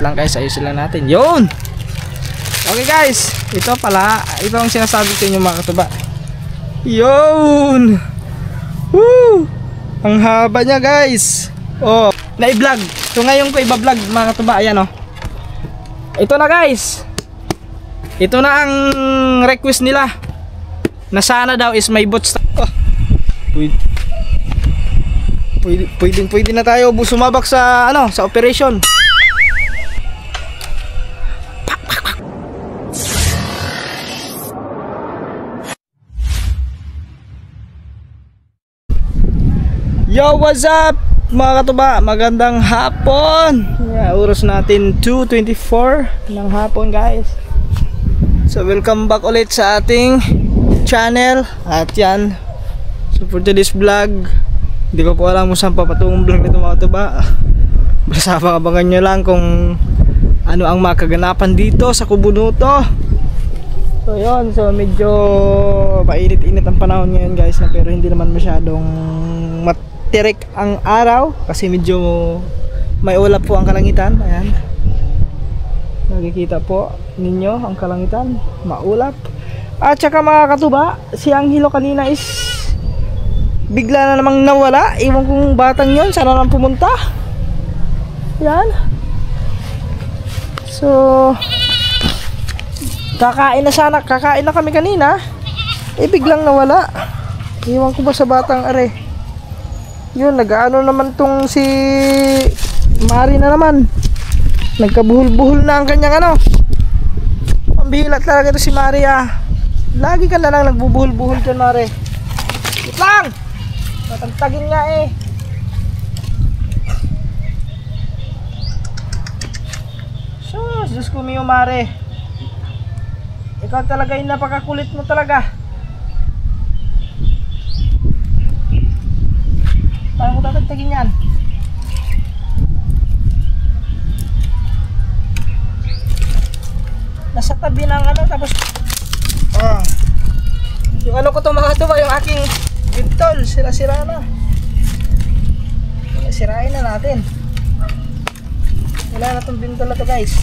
lang guys, ayusin lang natin. Yun! Okay guys, ito pala, ito ang sinasabi ko inyo mga katuba. Yun! Woo! Ang haba niya guys. Oh, na-vlog. So ngayon ko i-vlog mga katuba, ayan oh. Ito na guys. Ito na ang request nila. Na sana daw is may boots. Oh. Pwede na tayo sumabak sa ano, sa operation. Yo, what's up mga katuba? Magandang hapon. Yeah, oras natin 2:24 ng hapon guys. So welcome back ulit sa ating channel. At yan, so for today's vlog, hindi ko po alam kung saan papatungong vlog nito mga katuba. Basta abangan nyo lang kung ano ang makaganapan dito sa Kubunuto. So yun, so medyo mainit-init ang panahon ngayon guys, pero hindi naman masyadong tirik ang araw kasi medyo may ulap po ang kalangitan. Ayan, nakikita po ninyo ang kalangitan, maulap. At saka mga katuba, si Anghelo kanina is bigla na namang nawala. Iwan kong batang yon, sana lang pumunta. Yan. So kakain na kami kanina, biglang nawala. Iwan ko ba sa batang are. Yun, nag-ano naman tong si Mari na naman. Nagkabuhol-buhol na ang kanyang ano. Ang bihila talaga ito si Mari ah. Lagi ka na lang nagbubuhol-buhol dyan Mari. Wait lang! Matagtagin nga eh. Sus, Diyos ko miyo Mari. Ikaw talaga yung napakakulit mo talaga. Paano ko tatagtagin yan? Nasa tabi ng ano, tapos yung ano ko to mga tuba, yung aking bintol, sira-sira na. Sirain na natin. Wala na itong bintol na to guys.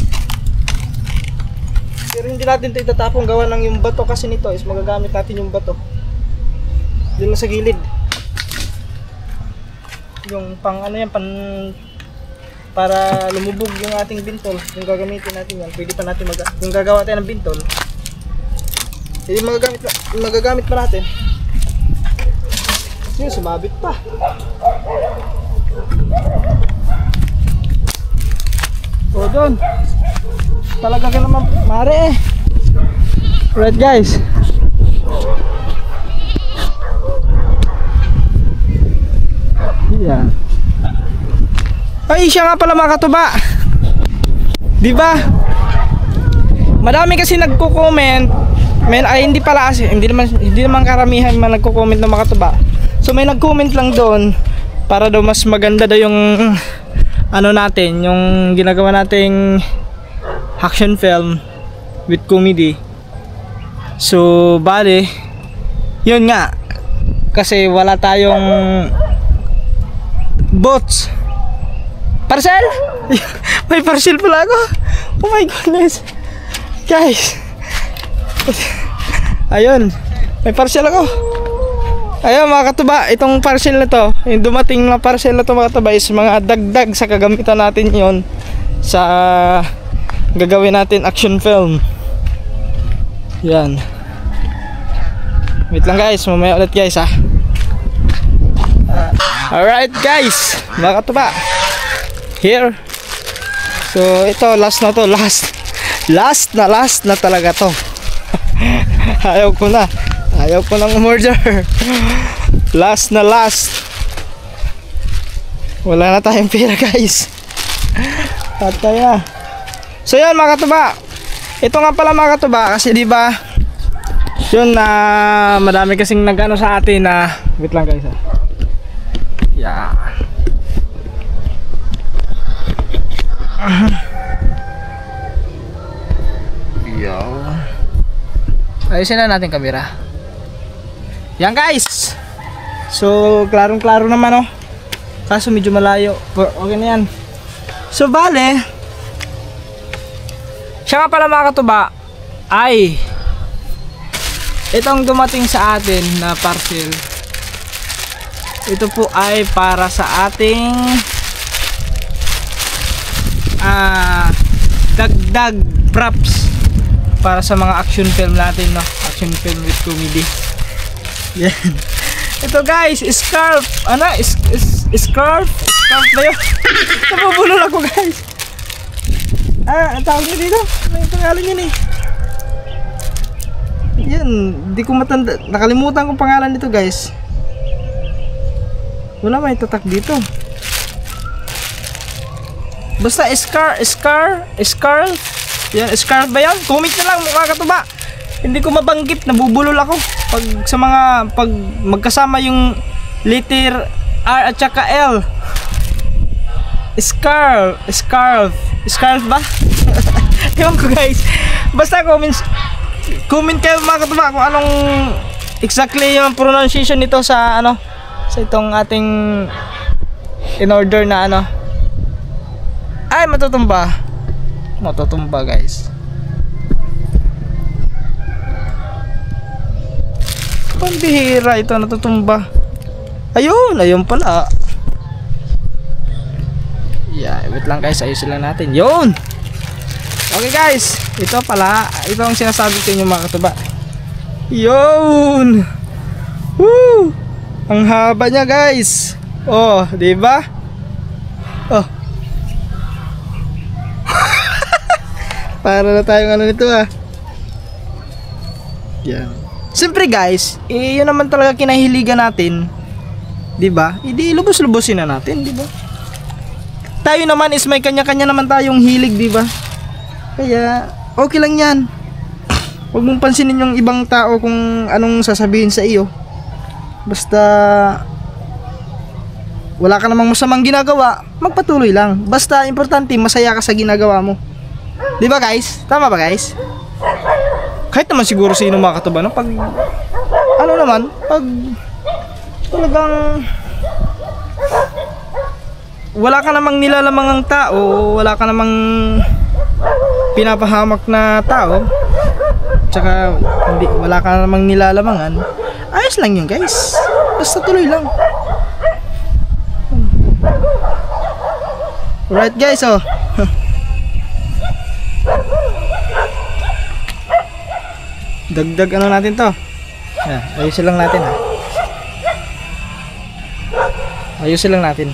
Pero hindi natin ito itatapong, gawa ng yung bato kasi nito is magagamit natin yung bato dun sa gilid. Yung pang ano yan, para lumubog yung ating bintol, yung gagamitin natin yan. Pwede pa natin kung gagawa tayo ng bintol, hindi magagamit pa natin. Yun, sumabit pa. O doon, talaga ka naman Mare eh. Right guys, yeah. Ay, siya nga pala mga katuba. Di ba? Madami kasi nagko-comment. Ay hindi pala kasi hindi naman karamihan man nagko-comment ng mga katuba. So may nag-comment lang doon para daw mas maganda daw yung ano natin, yung ginagawa nating action film with comedy. So bale, yun nga, kasi wala tayong bots. Parcel? May parcel pala ako. Oh my goodness guys. Ayun, may parcel ako. Ayun mga katuba, itong parcel na to, yung dumating na parcel na to mga katuba is mga dagdag sa kagamitan natin yon sa gagawin natin action film. Yan. Wait lang guys, mamaya ulit guys ha. Alright guys, mga katuba, here. So ito, last na to, last na talaga to. Ayaw ko nang umorder. Last. Wala na tayong pera guys. Patay na. So yun mga katuba, ito nga pala mga katuba, kasi di ba yun na madami kasing nag-ano sa atin na wait lang guys ha. Yeah. Yo. Ayusin na natin kamera. Yan guys. So klarong-klaro naman oh. Kaso medyo malayo. Okay na yan. So bale, Siya nga pala mga katuba, ay itong dumating sa atin na parcel. Ito po ay para sa ating dagdag props para sa mga action film natin, no? Action film with comedy. Yan. Ito guys, scarf. Ano? Scarf? Scarf ba yun? Nabubulol ako guys. Ang tawag nyo dito? Ano yung pangalan yun eh? Yan, di ko matanda. Nakalimutan kong pangalan nito guys. Wala may tatak dito. Basta scarf. Yan, scarf ba yan? Comment na lang mga katuba. Hindi ko mabanggit, nabubulol ako pag magkasama yung letter R at saka L. Scarf ba? Ewan ko guys. Basta comment kayo mga katuba kung anong exactly yung pronunciation nito sa ano, sa itong ating in order na ano. Ay, matutumba guys. Pambihira ito, natutumba. Ayun pala. Yeah, wait lang guys, ayusin lang natin. Yun. Okay guys, ito ang sinasabi ko inyo mga katuba. Yun. Woo! Ang haba niya guys. Oh, di ba? Oh. Para na tayong ano nito ah. Yan. Siyempre guys, yun naman talaga kinahiligan natin. 'Di ba? Hindi lubos-lubosin na natin, 'di ba? Tayo naman is may kanya-kanya naman tayong hilig, 'di ba? Kaya okay lang 'yan. Huwag mong pansinin yung ibang tao kung anong sasabihin sa iyo. Basta wala ka namang masamang ginagawa, magpatuloy lang. Basta importante masaya ka sa ginagawa mo. 'Di ba guys? Tama ba guys? Kahit naman siguro sino mga katuba, no? Pag talagang wala ka namang nilalamangang tao, wala ka namang pinapahamak na tao, tsaka wala ka namang nilalamangan, ayos lang yun guys. Basta tuloy lang. Alright guys, oh. Dagdag ano natin to. Ayusin lang natin ha. Ayusin lang natin.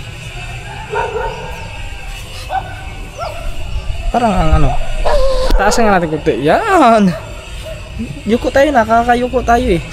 Parang ang ano, taasan nga natin kunti. Yan. Yuko tayo, nakakayuko tayo eh.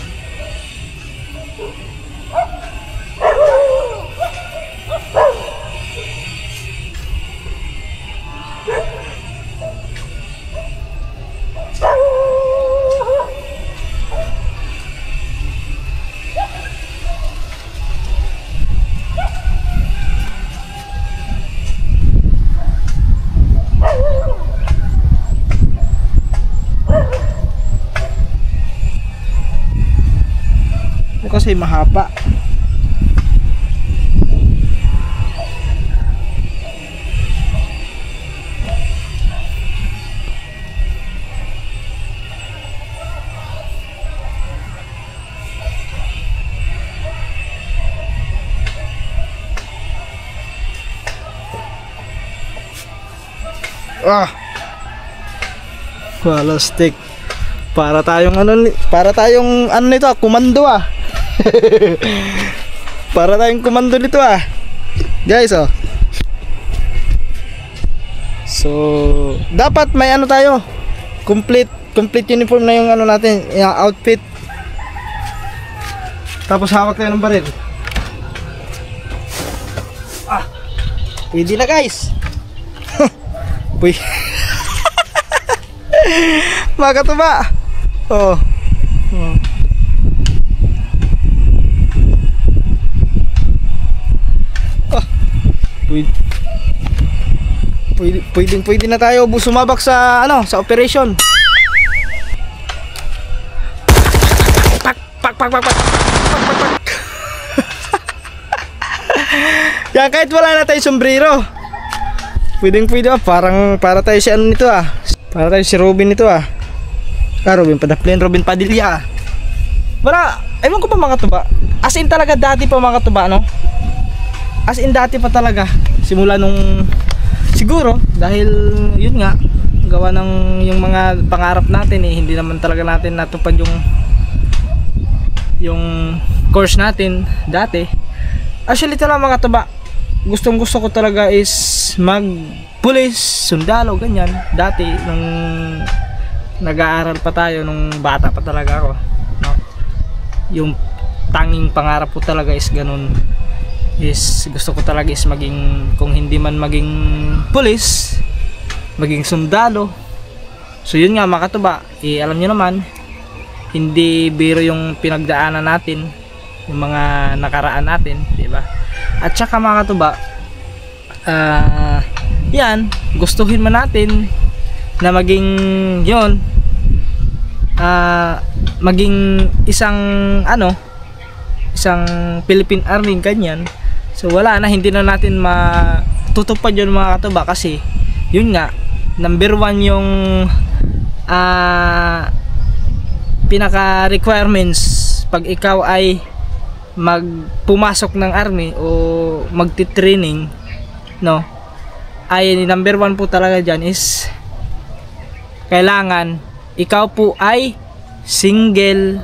Kasi mahaba. Wala stick. Para tayong ano nito, komando ah. Para tayong komando nito ah. Guys oh. So, dapat may ano tayo. Complete uniform na yung ano natin, yung outfit. Tapos hawak tayo ng baril. Pwede na guys. Puy. Mga katuba. Oh. Pwede na tayo sumabak sa ano, sa operation. Pak. Yan, kahit wala na tayong sombrero. Pwede para tayo si ano nito ah. Para tayo si Robin ito ah. Robin Padaplin, Robin Padilla. Wala, ewan ko pa mga tuba. As in talaga dati pa mga tuba, no? As in dati pa talaga. Simula nung siguro dahil yun nga gawa ng yung mga pangarap natin eh, hindi naman talaga natin natupad yung course natin dati. Actually talaga mga tuba, gustong gusto ko talaga is mag pulis, sundalo, ganyan. Dati nung nag-aaral pa tayo, nung bata pa talaga ako, no? Yung tanging pangarap ko talaga is ganun, is gusto ko talaga is maging, kung hindi man maging pulis, maging sundalo. So yun nga mga katuba, alam nyo naman, hindi biro yung pinagdaanan natin, yung mga nakaraan natin, diba? At saka mga katuba, yan, gustuhin man natin na maging yon, maging isang isang Philippine Army ganyan. So wala na, hindi na natin matutupad yun mga katuba, kasi yun nga, number 1 yung pinaka requirements pag ikaw ay pumasok ng army o magti-training, no, ay number 1 po talaga dyan is kailangan ikaw po ay single,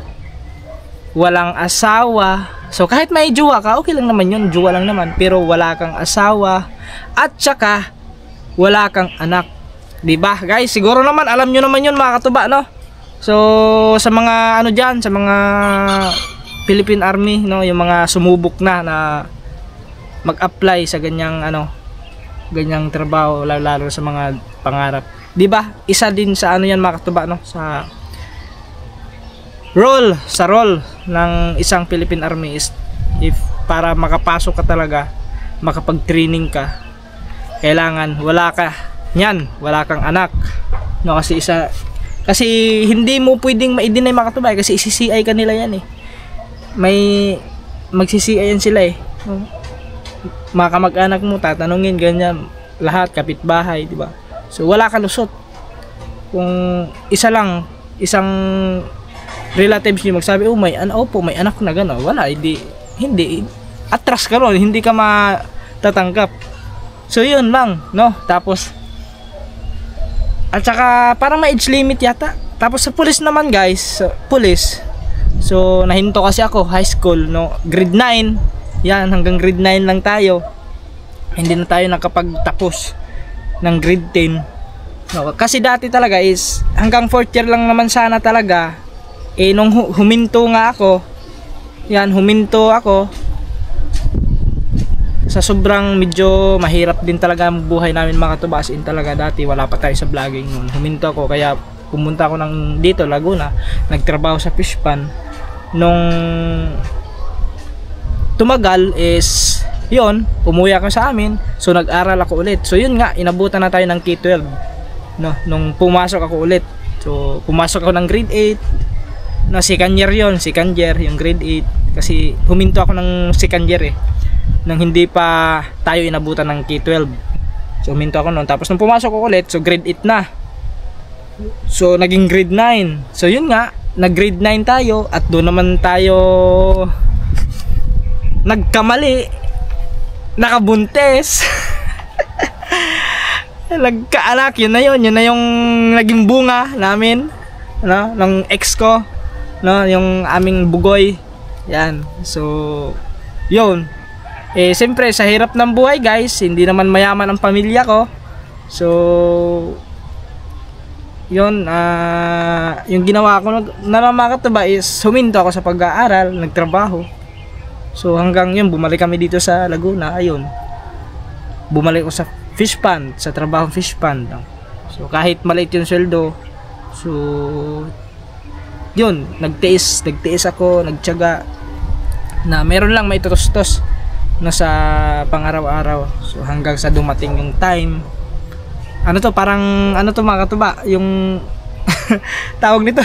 walang asawa. So kahit may jowa ka, okay lang naman yun, jowa lang naman, pero wala kang asawa at saka wala kang anak, diba guys? Siguro naman alam nyo naman yun mga katuba, no? So sa mga ano dyan, sa mga Philippine Army, no, yung mga sumubok na mag-apply sa ganyang ganyang trabaho, lalo sa mga pangarap, di ba? Isa din sa yan mga katuba, no, sa role ng isang Philippine Army is, if para makapasok ka talaga, makapag-training ka, kailangan wala kang anak, no, kasi hindi mo pwedeng ma-deny mga katuba, kasi isi-CI kanila yan eh, may magsi-CI yan sila eh, no? Mga kamag-anak mo tatanungin ganyan, lahat kapitbahay, di ba? So wala ka lusot kung isang relatives niyo magsabi, may anak na gano'n, wala, hindi atras ka ron, hindi ka matatanggap. So yun lang, no? Tapos at saka parang may age limit yata. Tapos sa police naman guys, so nahinto kasi ako high school, no, grade 9. Yan, hanggang grade 9 lang tayo. Hindi na tayo nakapagtapos ng grade 10. No, kasi dati talaga is hanggang 4th year lang naman sana talaga. Nung huminto ako sa sobrang medyo mahirap din talaga ang buhay namin mga katuba. As in talaga dati wala pa tayo sa vlogging nun. Huminto ako, kaya pumunta ako dito Laguna, nagtrabaho sa fish pan. Nung tumagal is yun, umuwi ako sa amin, so nag-aral ako ulit. So yun nga, inabutan na tayo ng K-12, no, nung pumasok ako ulit. So pumasok ako ng grade 8, no, second year yung grade 8, kasi huminto ako ng second year nang hindi pa tayo inabutan ng K-12. So huminto ako noon, tapos nung pumasok ako ulit, so grade 8 na, so naging grade 9. So yun nga, nag grade 9 tayo, at doon naman tayo nagkamali, nakabuntes. Nagkaanak, yun na yung naging bunga namin, no, ng ex ko, no, yung aming bugoy. Yan, so yun, siyempre sa hirap ng buhay guys, hindi naman mayaman ang pamilya ko. So yun, yung ginawa ko na mga katuba is huminto ako sa pag-aaral, nagtrabaho. So hanggang yun, bumalik kami dito sa Laguna. Ayun, bumalik ko sa fish pond, sa trabahong fish pond. So kahit maliit yung sweldo, so yun, nagtiis ako, nagtiyaga na meron lang may tutos na sa pang-araw-araw. So hanggang sa dumating yung time, parang mga katuba, yung tawag nito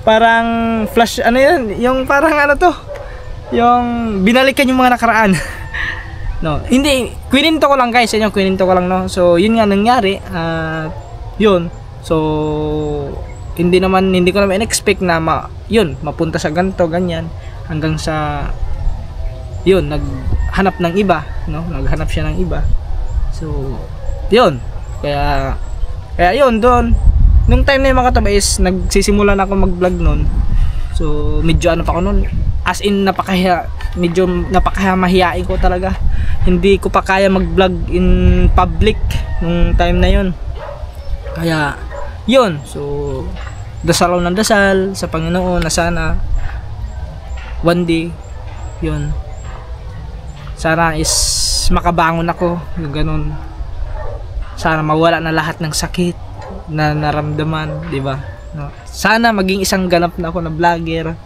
parang flash, yan, yung parang yung binalikan yung mga nakaraan. No, hindi, kwininto ko lang guys, no. So yun nga nangyari, yun, So hindi ko naman expect na yun mapunta sa ganto ganyan, hanggang sa yun naghanap ng iba, no, naghanap siya ng iba. So yun, kaya yun, doon nung time na yung mga katuba is nagsisimula na ako mag-vlog noon. So medyo ano pa ako noon, as in medyo napakamahiyain ko talaga. Hindi ko pa kaya mag-vlog in public nung time na yun. Kaya yun, so dasal ng dasal sa Panginoon na sana one day yun, sana is makabangon ako, yung ganun. Sana mawala na lahat ng sakit na naramdaman, di ba? No? Sana maging isang ganap na ako na vlogger.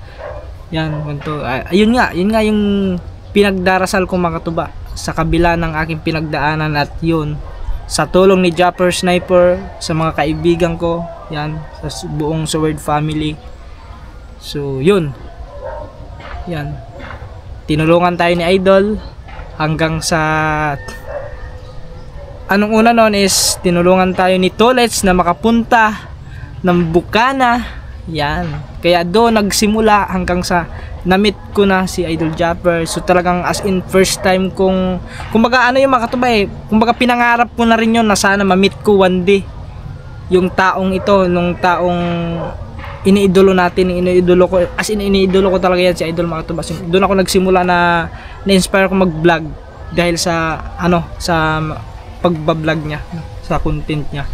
Yan, ganito. Yun nga yung pinagdarasal ko mga katuba, sa kabila ng aking pinagdaanan, at yun, sa tulong ni Japper Sniper, sa mga kaibigan ko, yan, sa buong Sword family. So yun, yan, tinulungan tayo ni Idol hanggang sa anong una noon is tinulungan tayo ni Tolets na makapunta ng Bukana. Yan, kaya doon nagsimula hanggang sa na-meet ko na si Idol Japper. So talagang as in first time kong, kumbaga ano yung mga katuba kumbaga pinangarap ko na rin yun na sana ma-meet ko one day yung taong ito, nung taong iniidolo natin, iniidolo ko, as in iniidolo ko talaga yan si Idol mga katuba. So, doon ako nagsimula na na-inspire ko mag-vlog dahil sa sa pagbablog niya, sa content niya.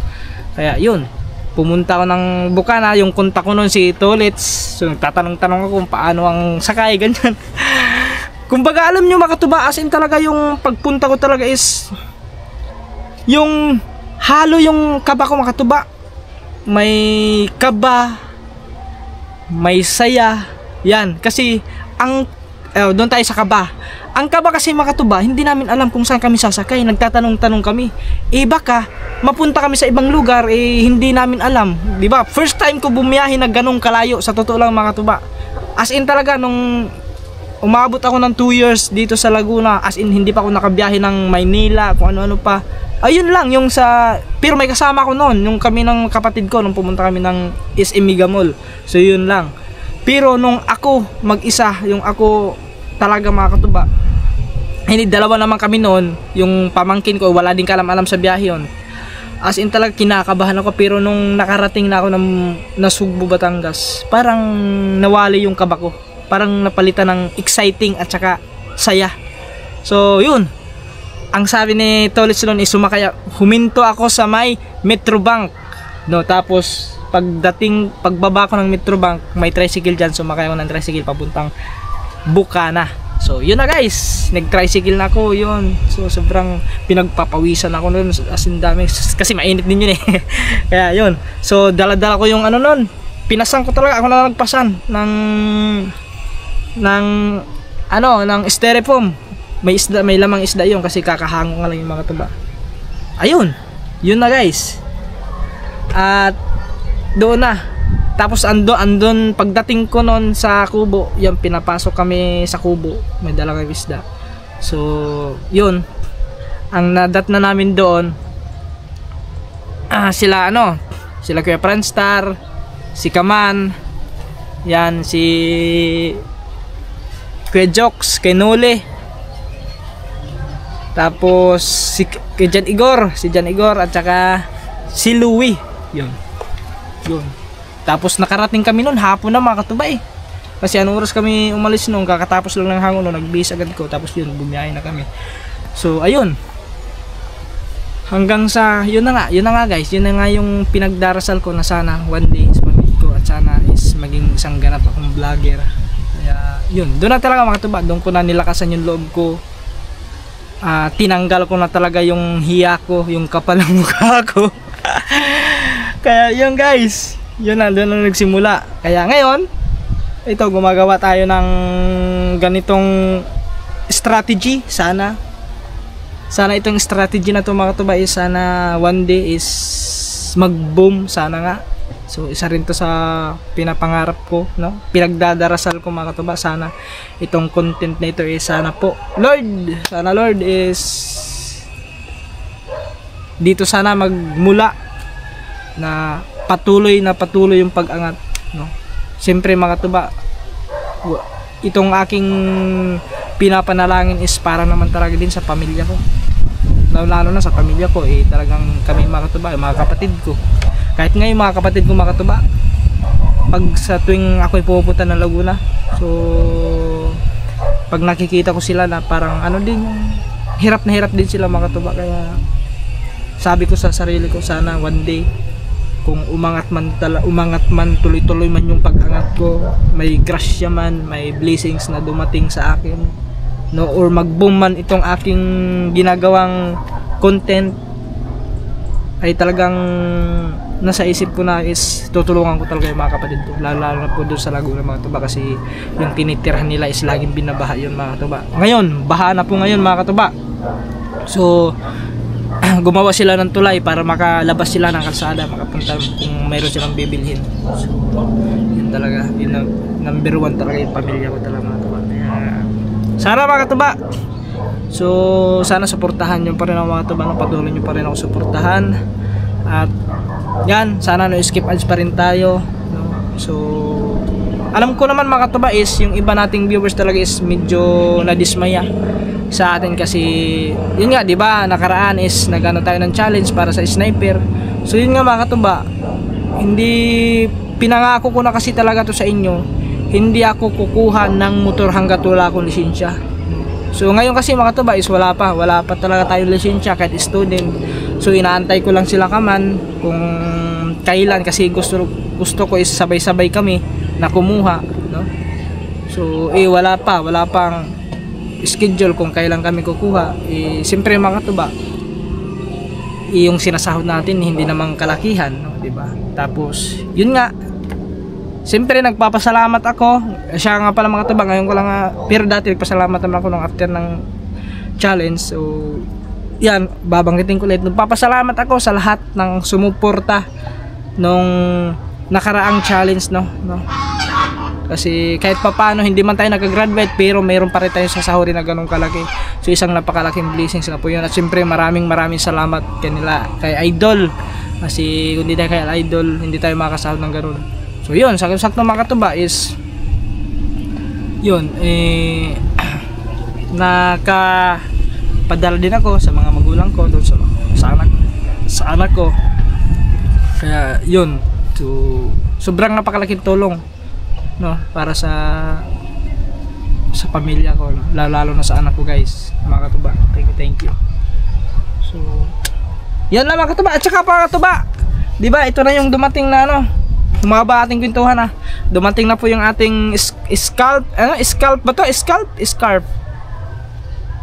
Kaya yun, pumunta ako ng Bukana. Yung kontak ko nun si Tolets, so nagtatanong-tanong ako kung paano ang sakay, ganyan. Kumbaga alam nyo mga katuba, as in talaga yung pagpunta ko talaga is yung halo yung kaba ko mga katuba. May kaba, may saya, yan. Kasi ang doon tayo sa kaba. Ang kaba kasi mga katuba, hindi namin alam kung saan kami sasakay. Nagtatanong-tanong kami. Baka mapunta kami sa ibang lugar, hindi namin alam. Diba? First time ko bumiyahe na ganong kalayo. Sa totoo lang mga katuba. As in talaga, nung umabot ako ng 2 years dito sa Laguna, as in hindi pa ako nakabiyahe ng Maynila, kung ano-ano pa. Ayun lang, yung sa... Pero may kasama ko noon, yung kami ng kapatid ko, nung pumunta kami ng SM Mega Mall. So yun lang. Pero nung ako mag-isa, yung ako talaga mga katuba, hindi, dalawa naman kami noon, yung pamangkin ko, wala din kalam-alam sa biyahe yun. As in talaga kinakabahan ako, pero nung nakarating na ako ng Nasugbu, Batangas, parang nawali yung kaba ko. Parang napalitan ng exciting at saka saya. So yun, ang sabi ni Tolets noon is huminto ako sa may Metrobank, no? Tapos pagbaba ko ng Metrobank, may tricycle dyan, sumakay ako ng tricycle papuntang Bukana. So yun na guys, nag-tricycle na ako, yun. So sobrang pinagpapawisan ako noon, as in dami, kasi mainit din yun Kaya yun, so dala-dala ko yung noon, pinasan ko talaga, ako na nagpasan ng styrofoam. May isda, may lamang isda yun, kasi kakahango nga lang yung mga tuba. Ayun, yun na guys. At doon na. Tapos andon pagdating ko noon sa kubo, yan, pinapasok kami sa kubo, may dalang isda. So yun, ang nadat na namin doon, sila Kuya Franstar, si Kaman, yan, si Kuya Jokes, kay Nole, tapos si Jan Igor, at saka si Louie. Yun. Tapos nakarating kami noon hapon na mga katuba Kasi anong oras kami umalis noon, kakatapos lang ng hangon noon, nagbihis agad ko, tapos yun, bumiyahe na kami. So ayun, hanggang sa yun na nga guys, yun na nga yung pinagdarasal ko na sana one day is mamit ko, at sana is maging isang ganap akong vlogger. Kaya yun, doon na talaga mga katuba, doon ko na nilakasan yung loob ko. Tinanggal ko na talaga yung hiya ko, yung kapal ng mukha ko. Kaya yun guys, yun na, doon na nagsimula. Kaya ngayon, ito, gumagawa tayo ng ganitong strategy. Sana itong strategy na to mga katuba is sana one day is mag-boom, sana nga. So isa rin to sa pinapangarap ko, no? Pinagdadarasal ko mga katuba, sana itong content na ito is sana po Lord is dito sana magmula na patuloy yung pag-angat, no? Siyempre mga katuba, itong aking pinapanalangin is para naman talaga din sa pamilya ko, lalo na sa pamilya ko, talagang kami mga katuba, mga kapatid ko. Kahit ngayon mga kapatid ko mga katuba, pag sa tuwing ako'y pupunta ng Laguna, so pag nakikita ko sila na parang hirap na hirap din sila mga katuba, kaya sabi ko sa sarili ko, sana one day kung umangat man tuloy-tuloy man yung pag-angat ko, may grasya man, may blessings na dumating sa akin, no, or mag-boom man itong aking ginagawang content, ay talagang nasa isip ko na is tutulungan ko talaga yung mga kapatid ko, lalo na po doon sa Laguna mga katuba, kasi yung tinitirhan nila is laging binabaha yun mga katuba. Ngayon, baha na po ngayon mga katuba, so gumawa sila ng tulay para makalabas sila ng kalsada, makapunta kung mayroon silang bibilhin. So yun talaga, yun number one talaga yung pamilya ko talaga mga katuba. Sana mga katuba, so sana suportahan nyo pa rin ako mga katuba, patuloy nyo pa rin ako suportahan, at yan, sana no skip ads pa rin tayo, no? So alam ko naman mga katuba is yung iba nating viewers talaga is medyo nadismaya sa atin, kasi yun nga, di ba, nakaraan is nagano tayo ng challenge para sa sniper. So yun nga mga katuba, hindi pinangako ko na kasi talaga to sa inyo, hindi ako kukuha ng motor hanggat wala akong lisensya. So ngayon kasi mga katuba is wala pa talaga tayong lisensya kahit student. So inaantay ko lang sila kaman kung kailan, kasi gusto ko is sabay-sabay kami na kumuha, no? So wala pang schedule kung kailan kami kukuha. Siyempre mga katuba, yung sinasahod natin hindi namang kalakihan, no? Diba? Tapos yun nga, siyempre nagpapasalamat ako, siya nga pala mga katuba, ngayon ko lang pero dati nagpasalamat naman ako nung after ng challenge. So yan, babanggitin ko ulit, nagpapasalamat ako sa lahat ng sumuporta nung nakaraang challenge, no? Kasi kahit papano hindi man tayo nag-graduate, pero mayroon pa rin tayo sasahurin na ganun kalaki. So isang napakalaking blessings na po yun. At siyempre maraming salamat kay Idol, kasi kung hindi tayo kay Idol hindi tayo makakasahod ng ganun. So yun, sakto mga katuba is yun, nakapadala din ako sa mga magulang ko doon sa anak ko. Kaya yun, sobrang napakalaking tulong, no, para sa pamilya ko, lalo na sa anak ko guys, mga katuba. Thank you. So yan lang mga katuba. At saka mga katuba, di ba, ito na yung dumating na humaba ating kwentuhan na. Dumating na po yung ating scalp ba to? Scarf.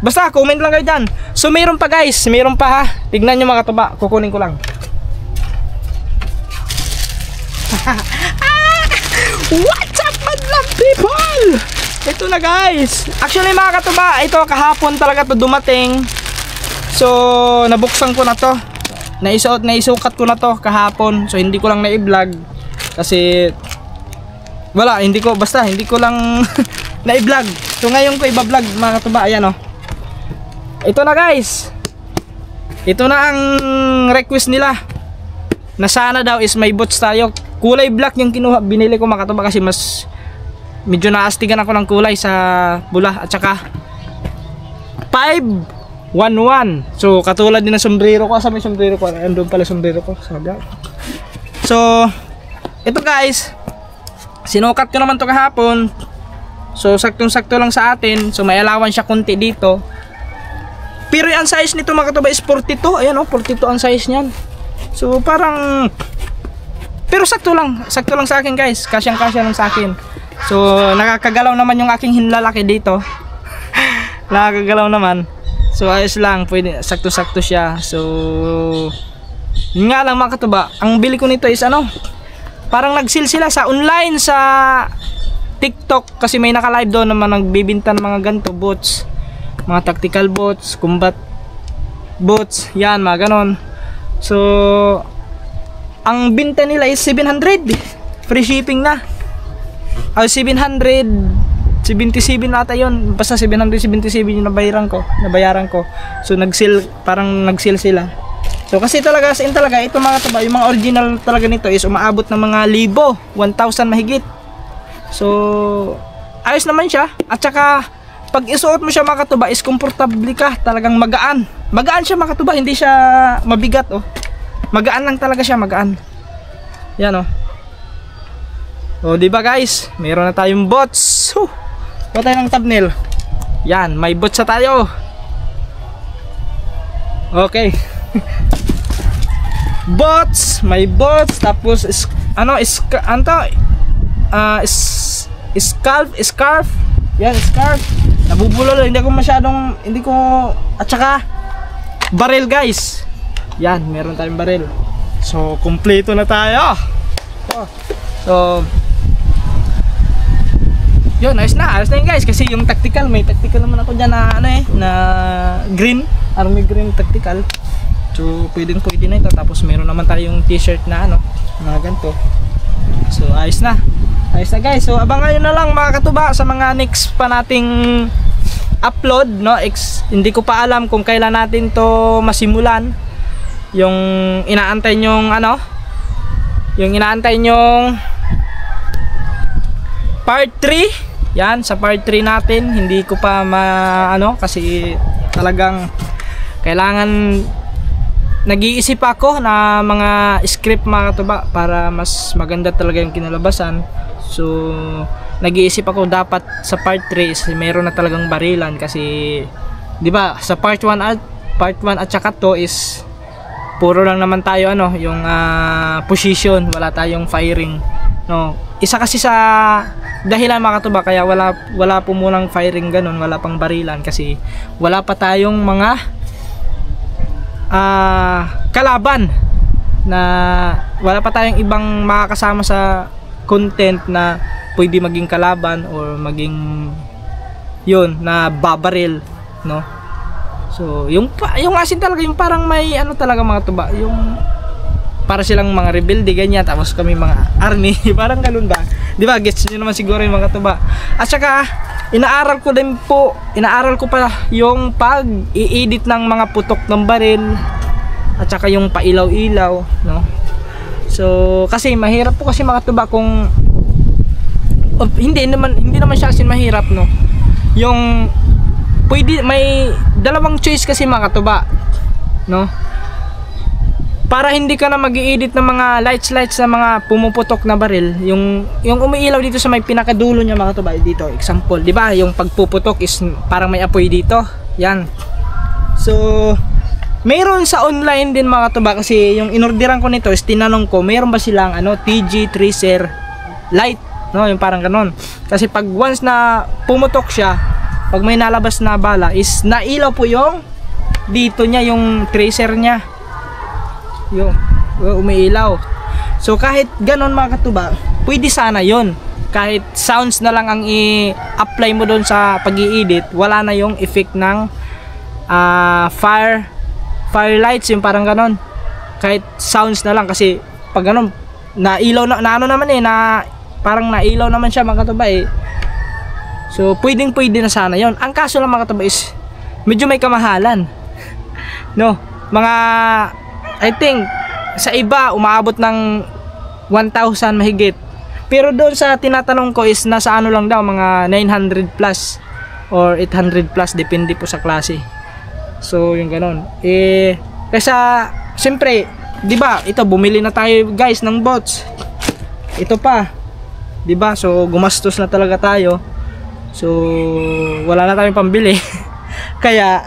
Basta comment lang kayo dyan. So mayroon pa guys, mayroon pa ha. Tignan nyo mga katuba, kukunin ko lang. What's up madlang people? Ito na guys. Actually mga katuba, ito kahapon talaga to dumating. So nabuksan ko na to, naisukat ko na to kahapon. So hindi ko lang na-i-vlog kasi hindi ko lang na-i-vlog. So ngayon ko i-vlog mga katuba. Ayan ito na guys. Ito na ang request nila, na sana daw is may boots tayo. Kulay black yung binili ko mga katuba, kasi mas medyo naastigan ako ng kulay sa bula. At saka 511. So katulad din ng sombrero ko. Sa may sombrero ko, andun pala sombrero ko. So ito guys, sinukat ko naman to kahapon. So saktong-sakto lang sa atin. So may allowance siya konti dito. Pero ang size nito mga katuba is 42. Ayan 42 ang size niyan. So parang, pero sakto lang sa akin guys. Kasyang-kasya lang sa akin. So nakakagalaw naman yung aking hinlalaki dito. Nakakagalaw naman. So ayos lang, pwede, sakto-sakto siya. So yun nga lang mga katuba, ang bili ko nito is parang nag-sale sila sa online sa TikTok, kasi may naka-live doon naman nagbibinta ng mga ganto bots, mga tactical bots, combat bots, yan mga ganon. So ang binta nila is 700, free shipping na. 777 ata yun, basta 777 yung nabayaran ko. So nag-sale, parang nag-sale sila. So kasi talaga sa in talaga ito mga katuba, yung mga original talaga nito is umaabot ng mga 1,000 mahigit. So ayos naman siya, at saka pag isuot mo siya mga katuba is komportable ka, talagang magaan. Magaan siya mga katuba, hindi siya mabigat oh. Magaan lang talaga siya, magaan. Yan oh. Oh, di ba guys? Meron na tayong bots. Kuha tayo ng thumbnail. Yan, may bots na tayo. Okay. Bots, may bots, tapos scarf. Yan, scarf. Nabubulol, hindi ko at saka barrel guys. Yan, meron tayong barrel. So, kumpleto na tayo. So, yun, ayos na yun guys, kasi yung tactical, may tactical naman ako dyan na na green, army green tactical. So pwede na ito, tapos meron naman tayong t-shirt na mga ganito. So ayos na guys. So abangan nyo na lang mga katuba sa mga next pa nating upload, no? Hindi ko pa alam kung kailan natin to masimulan. Yung inaantay nyong part 3. Yan, sa part 3 natin, hindi ko pa kasi talagang kailangan, nag-iisip ako na mga script mga katuba para mas maganda talaga yung kinalabasan. So nag-iisip ako dapat sa part 3 is meron na talagang barilan, kasi di ba sa part 1 at saka 2 is puro lang naman tayo yung position, wala tayong firing, no. Isa kasi sa dahilan mga katuba kaya wala po munang firing ganun, wala pang barilan, kasi wala pa tayong mga kalaban, na wala pa tayong ibang makakasama sa content na pwede maging kalaban or maging yun na babaril, no. So yung asin talaga, yung parang may talaga mga tuba, yung para silang mga rebelde ganyan, tapos kami mga army parang ganun ba, di ba? Gets nyo naman siguro yung mga tuba. At saka inaaral ko pa yung pag-i-edit ng mga putok ng baril, at saka yung pailaw-ilaw, no. So kasi mahirap po kasi mga tuba kung hindi naman siya asin mahirap, no. Yung pwede, may dalawang choice kasi mga katuba, no, para hindi ka na mag-i-edit ng mga lights na mga pumuputok na baril, yung umiilaw dito sa may pinakadulo niya mga katuba dito, example, di ba, yung pagpuputok is parang may apoy dito, yan. So mayroon sa online din mga katuba, kasi yung inorderan ko nito is tinanong ko, mayroon ba silang TG tracer light, no, yung parang ganon, kasi pag once na pumutok siya, pag may nalabas na bala is nailaw po yung dito niya, yung tracer niya, yung umiilaw. So kahit ganon mga katuba, pwede sana yon, kahit sounds na lang ang i-apply mo doon sa pag-i-edit, wala na yung effect ng fire lights, yung parang ganon, kahit sounds na lang, kasi pag ganon nailaw na parang nailaw naman siya mga katuba So pwede na sana yon. Ang kaso lang mga katuba is medyo may kamahalan, no. Mga I think sa iba umaabot ng 1,000 mahigit, pero doon sa tinatanong ko is nasa lang daw, mga 900 plus or 800 plus, depende po sa klase. So yung ganon kaysa siyempre, di ba, ito bumili na tayo guys ng bots, ito pa, di ba, so gumastos na talaga tayo. So wala na tayong pambili kaya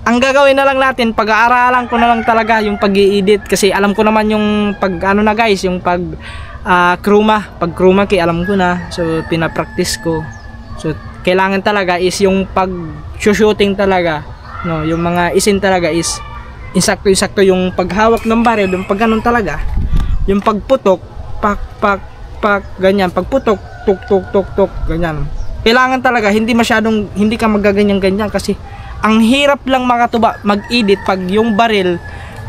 ang gagawin na lang natin, pag-aaralan ko na lang talaga yung pag-i-edit, kasi alam ko naman yung na guys, yung pag chroma key alam ko na, so pinapractice ko. So kailangan talaga is yung pag shooting talaga, no, yung mga isin talaga is insakto yung paghawak ng baril, yung pag ganun talaga, yung pagputok pak ganyan, pagputok tuk ganyan, kailangan talaga hindi ka magaganyan-ganyan, kasi ang hirap lang mga tuba mag-edit pag yung baril,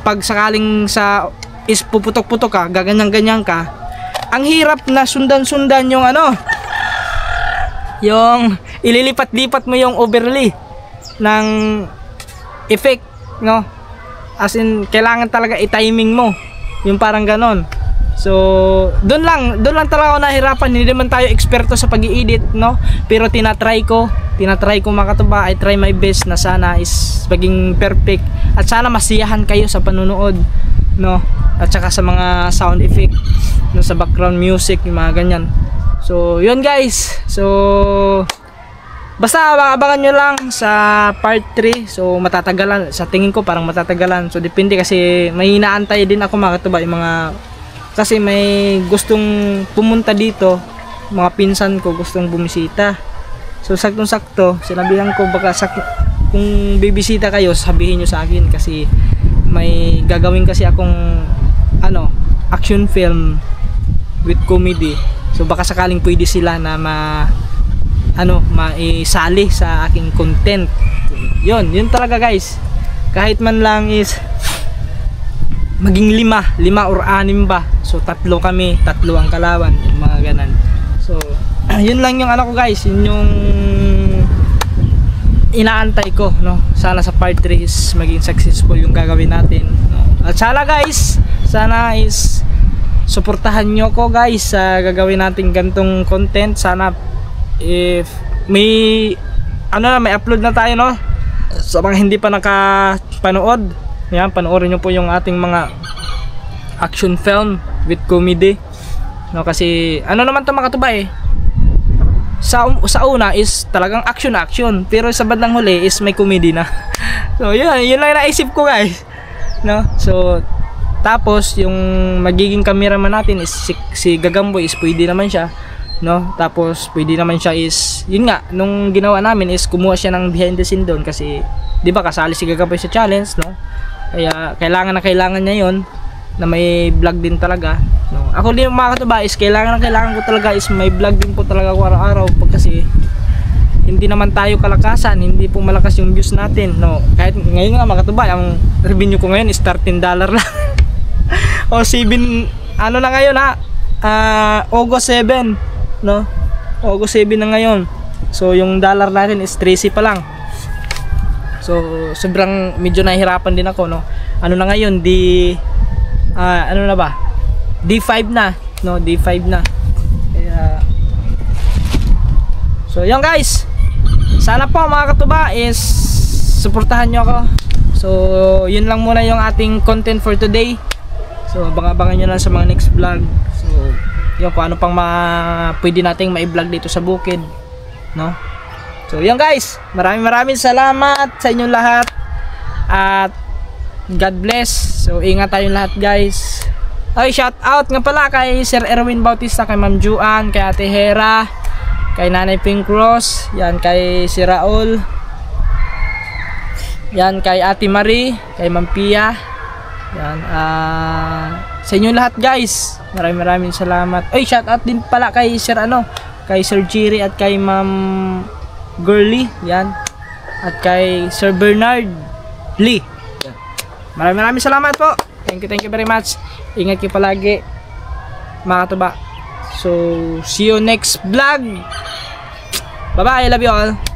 pag sakaling sa is puputok-putok ka, gaganyan-ganyan ka, ang hirap na sundan-sundan yung yung ililipat-lipat mo yung overlay ng effect, no. as in kailangan talaga i-timing mo, yung parang ganon. So doon lang talaga ako nahirapan. Hindi naman tayo eksperto sa pag-i-edit, no, pero tinatry ko mga katuba. I try my best na sana is maging perfect at sana masiyahan kayo sa panunood, no, at saka sa mga sound effect, no, sa background music, yung mga ganyan. So yun guys, so basta abangan nyo lang sa part 3. So matatagalan, sa tingin ko parang matatagalan. So depende kasi may inaantay din ako mga katuba, yung mga, kasi may gustong pumunta dito, mga pinsan ko gustong bumisita. So saktong sakto sinabihan ko, baka kung bibisita kayo sabihin nyo sa akin, kasi may gagawin kasi akong action film with comedy. So baka sakaling pwede sila na maisali sa aking content. Yun talaga guys, kahit man lang is maging 5 or 6 ba. So 3 kami, 3 ang kalawan, yung mga ganan. So yun lang yung ko guys, yun yung inaantay ko, no. Sana sa part 3 is maging successful yung gagawin natin, no? At sana guys, sana is suportahan nyo ko guys sa gagawin natin gantong content. Sana if may may upload na tayo, no, sa mga hindi pa nakapanood, yan, panoorin nyo po yung ating mga action film with comedy, no, kasi naman to mga katuba sa una is talagang action, pero sa bandang huli is may comedy na. So yun lang naisip ko guys, no. So tapos yung magiging cameraman natin is si Gagamboy, is pwede naman siya, no. Tapos pwede naman siya is, yun nga, nung ginawa namin is kumuha siya ng behind the scene doon, kasi di ba kasali si Gagamboy sa challenge, no. Kaya kailangan niya yun, na may vlog din talaga, no. Ako din mga katuba is kailangan ko talaga is may vlog din po talaga araw-araw, kasi hindi naman tayo kalakasan, hindi po malakas yung views natin, no. Kahit ngayon nga mga katuba, ang revenue ko ngayon is $13 lang. O 7 na ngayon August 7, no, August 7 na ngayon. So yung dollar natin is 13 pa lang. So sobrang medyo nahihirapan din ako, no. Na ngayon, D5 na, no, D5 na. Kaya so yun guys, sana po mga katuba is suportahan nyo ako. So yun lang muna yung ating content for today. So abangan nyo lang sa mga next vlog. So yun, kung ano pang pwede nating mai-vlog dito sa bukid, no. So yun guys, maraming salamat sa inyong lahat at God bless. So ingat tayong lahat guys. Ay, shout out nga pala kay Sir Erwin Bautista, kay Ma'am Juan, kay Ate Hera, kay Nanay Pink Rose, yan, kay si Raul, yan, kay Ate Marie, kay Ma'am Pia, yan, sa inyong lahat guys, maraming salamat. Ay, shout out din pala kay Sir kay Sir Jerry at kay Ma'am Girly, yan, at kay Sir Bernard Lee. Yan. Maraming salamat po. Thank you very much. Ingat kayo palagi mga katuba. So see you next vlog. Bye bye, I love you all.